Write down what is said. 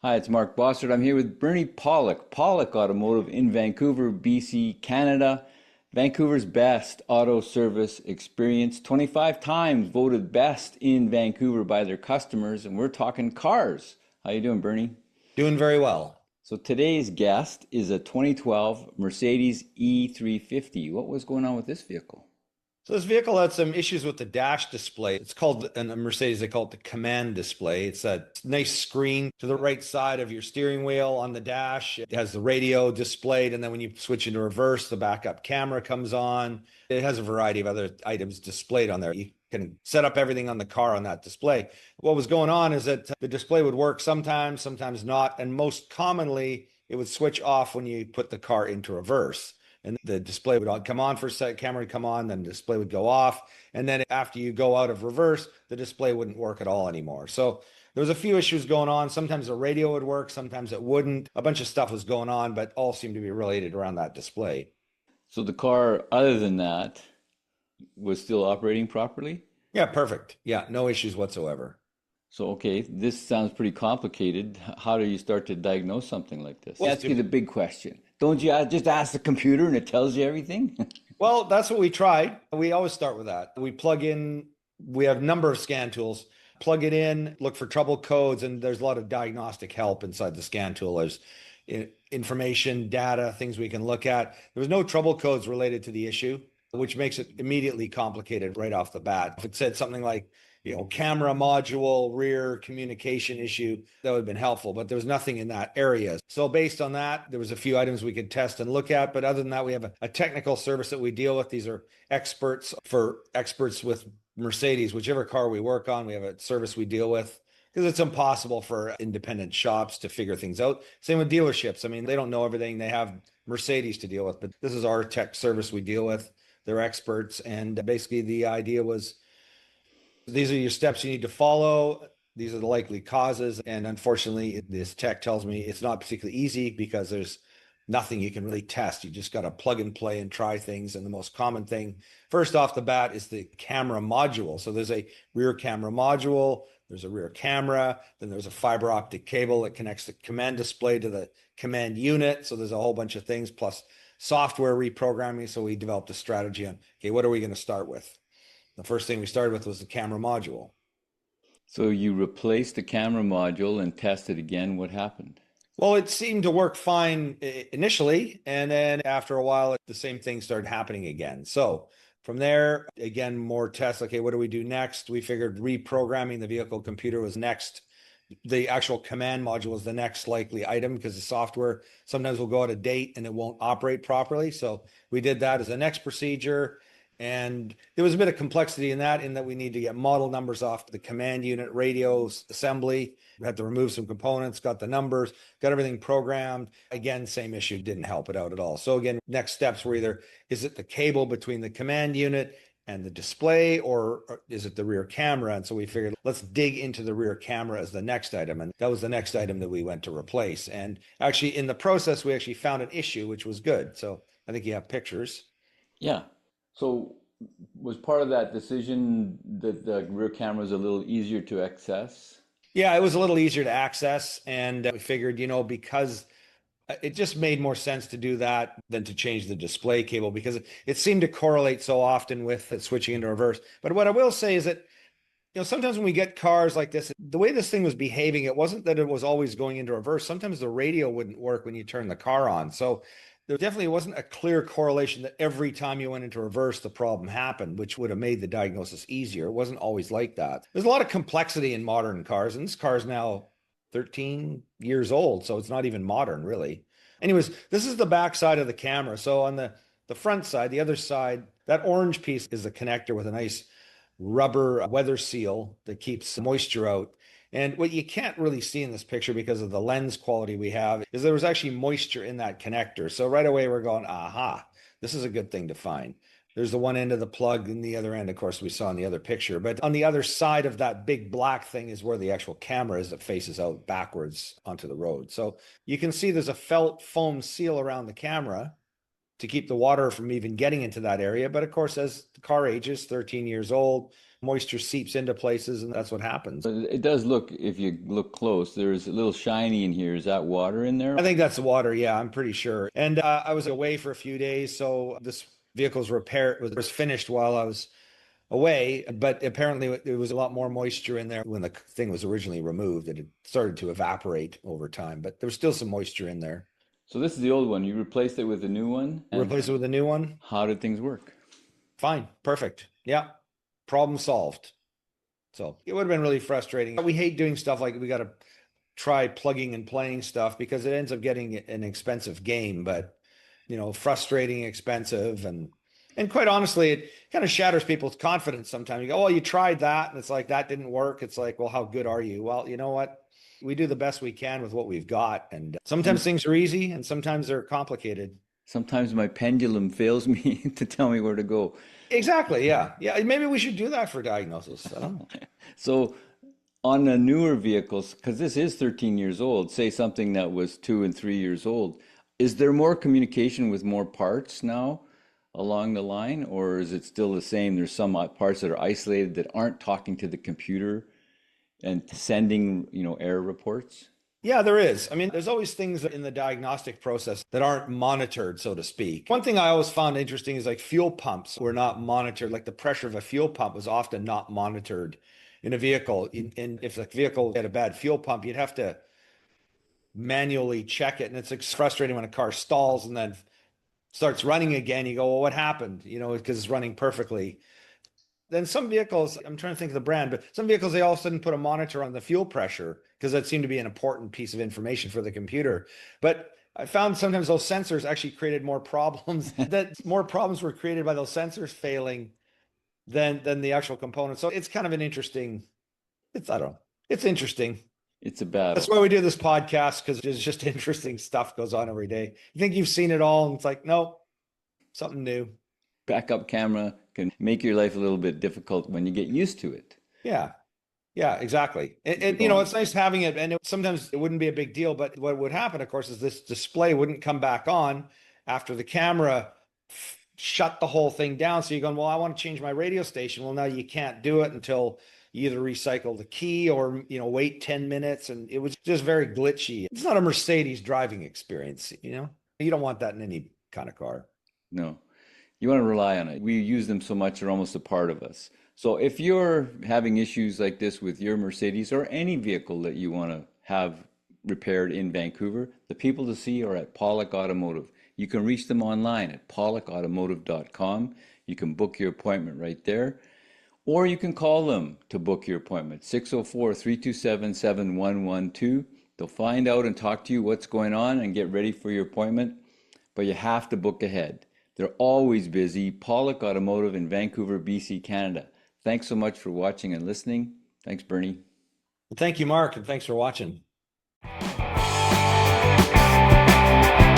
Hi, it's Mark Bossard. I'm here with Bernie Pawlik, Pawlik Automotive in Vancouver, BC, Canada. Vancouver's best auto service experience, 25 times voted best in Vancouver by their customers, and we're talking cars. How you doing, Bernie? Doing very well. So today's guest is a 2012 Mercedes E350. What was going on with this vehicle? So this vehicle had some issues with the dash display. It's called, in a Mercedes, they call it the command display. It's a nice screen to the right side of your steering wheel on the dash. It has the radio displayed, and then when you switch into reverse, the backup camera comes on. It has a variety of other items displayed on there. You can set up everything on the car on that display. What was going on is that the display would work sometimes, sometimes not, and most commonly, it would switch off when you put the car into reverse. And the display would come on for a second, camera would come on, then the display would go off. And then after you go out of reverse, the display wouldn't work at all anymore. So there was a few issues going on. Sometimes the radio would work, sometimes it wouldn't. A bunch of stuff was going on, but all seemed to be related around that display. So the car, other than that, was still operating properly? Yeah, perfect. Yeah, no issues whatsoever. So, okay, this sounds pretty complicated. How do you start to diagnose something like this? Well, Ask you the big question. Don't you just ask the computer and it tells you everything? Well, that's what we tried. We always start with that. We have a number of scan tools. Plug it in, look for trouble codes, and there's a lot of diagnostic help inside the scan tool. There's information, data, things we can look at. There was no trouble codes related to the issue, which makes it immediately complicated right off the bat. If it said something like, camera module, rear communication issue, that would have been helpful, but there was nothing in that area. So based on that, there was a few items we could test and look at, but other than that, we have a technical service that we deal with. These are experts with Mercedes, whichever car we work on, we have a service we deal with because it's impossible for independent shops to figure things out. Same with dealerships. I mean, they don't know everything. They have Mercedes to deal with, but this is our tech service we deal with. They're experts. And basically the idea was, these are your steps you need to follow. These are the likely causes. And unfortunately, this tech tells me it's not particularly easy because there's nothing you can really test. You just got to plug and play and try things. And the most common thing, first off the bat, is the camera module. So there's a rear camera module, there's a rear camera, then there's a fiber optic cable that connects the command display to the command unit. So there's a whole bunch of things, plus software reprogramming. So we developed a strategy on, okay, what are we going to start with? The first thing we started with was the camera module. So you replaced the camera module and tested again. What happened? Well, it seemed to work fine initially, and then after a while, the same thing started happening again. So from there, again, more tests. Okay, what do we do next? We figured reprogramming the vehicle computer was next. The actual command module is the next likely item because the software sometimes will go out of date and it won't operate properly. So we did that as the next procedure. And there was a bit of complexity in that we need to get model numbers off the command unit radio assembly. We had to remove some components, got the numbers, got everything programmed. Again, same issue, didn't help it out at all. So again, next steps were either, is it the cable between the command unit and the display, or is it the rear camera? And so we figured, let's dig into the rear camera as the next item. And that was the next item that we went to replace. And actually in the process, we actually found an issue, which was good. So I think you have pictures. Yeah. So was part of that decision that the rear camera is a little easier to access? Yeah, it was a little easier to access. And we figured, because it just made more sense to do that than to change the display cable because it seemed to correlate so often with it switching into reverse. But what I will say is that, sometimes when we get cars like this, the way this thing was behaving, it wasn't that it was always going into reverse. Sometimes the radio wouldn't work when you turn the car on. So there definitely wasn't a clear correlation that every time you went into reverse, the problem happened, which would have made the diagnosis easier. It wasn't always like that. There's a lot of complexity in modern cars, and this car is now 13 years old, so it's not even modern, really. Anyways, this is the back side of the camera. So on the front side, the other side, that orange piece is the connector with a nice rubber weather seal that keeps moisture out. And what you can't really see in this picture because of the lens quality we have is there was actually moisture in that connector. So right away we're going, aha, this is a good thing to find. There's the one end of the plug and the other end, of course, we saw in the other picture. But on the other side of that big black thing is where the actual camera is that faces out backwards onto the road. So you can see there's a felt foam seal around the camera to keep the water from even getting into that area. But of course, as the car ages, 13 years old, moisture seeps into places, and that's what happens. But it does look, if you look close, there's a little shiny in here. Is that water in there? I think that's the water. Yeah, I'm pretty sure. And I was away for a few days, so this vehicle's repair was finished while I was away. But apparently, there was a lot more moisture in there when the thing was originally removed. It had started to evaporate over time, but there was still some moisture in there. So this is the old one. You replaced it with a new one. And Replace it with a new one. how did things work? Fine, perfect. Yeah, problem solved. So it would have been really frustrating. We hate doing stuff like we got to try plugging and playing stuff because it ends up getting an expensive game, but frustrating, expensive, and quite honestly, it kind of shatters people's confidence sometimes. You go, oh, you tried that, and it's like that didn't work. It's like, well, how good are you? Well, you know what? We do the best we can with what we've got, and sometimes things are easy, and sometimes they're complicated. Sometimes my pendulum fails me to tell me where to go. Exactly. Yeah. Yeah. Maybe we should do that for diagnosis. I don't know. So on the newer vehicles, because this is 13 years old, say something that was 2 and 3 years old, is there more communication with more parts now along the line, or is it still the same? There's some parts that are isolated that aren't talking to the computer and sending, error reports? Yeah, there is. I mean, there's always things in the diagnostic process that aren't monitored, so to speak. One thing I always found interesting is like fuel pumps were not monitored. Like the pressure of a fuel pump was often not monitored in a vehicle. And if the vehicle had a bad fuel pump, you'd have to manually check it. And it's frustrating when a car stalls and then starts running again. You go, well, what happened? Because it's running perfectly. Then some vehicles, I'm trying to think of the brand, but some vehicles, they all of a sudden put a monitor on the fuel pressure because that seemed to be an important piece of information for the computer. But I found sometimes those sensors actually created more problems, that more problems were created by those sensors failing than the actual component. So it's kind of an interesting, I don't know, it's interesting. It's a battle. That's why we do this podcast, because there's just interesting stuff goes on every day. You think you've seen it all, and it's like, no, something new. Backup camera can make your life a little bit difficult when you get used to it. Yeah. Yeah, exactly. It's nice having it, and sometimes it wouldn't be a big deal, but what would happen, of course, is this display wouldn't come back on after the camera shut the whole thing down. So you're going, well, I want to change my radio station. Well, now you can't do it until you either recycle the key or, wait 10 minutes. And it was just very glitchy. It's not a Mercedes driving experience, You don't want that in any kind of car. No, you want to rely on it. We use them so much, they're almost a part of us. So if you're having issues like this with your Mercedes or any vehicle that you want to have repaired in Vancouver, the people to see are at Pawlik Automotive. You can reach them online at pawlikautomotive.com. You can book your appointment right there, or you can call them to book your appointment, 604-327-7112. They'll find out and talk to you what's going on and get ready for your appointment, but you have to book ahead. They're always busy. Pawlik Automotive in Vancouver, BC, Canada. Thanks so much for watching and listening. Thanks, Bernie. Thank you, Mark, and thanks for watching.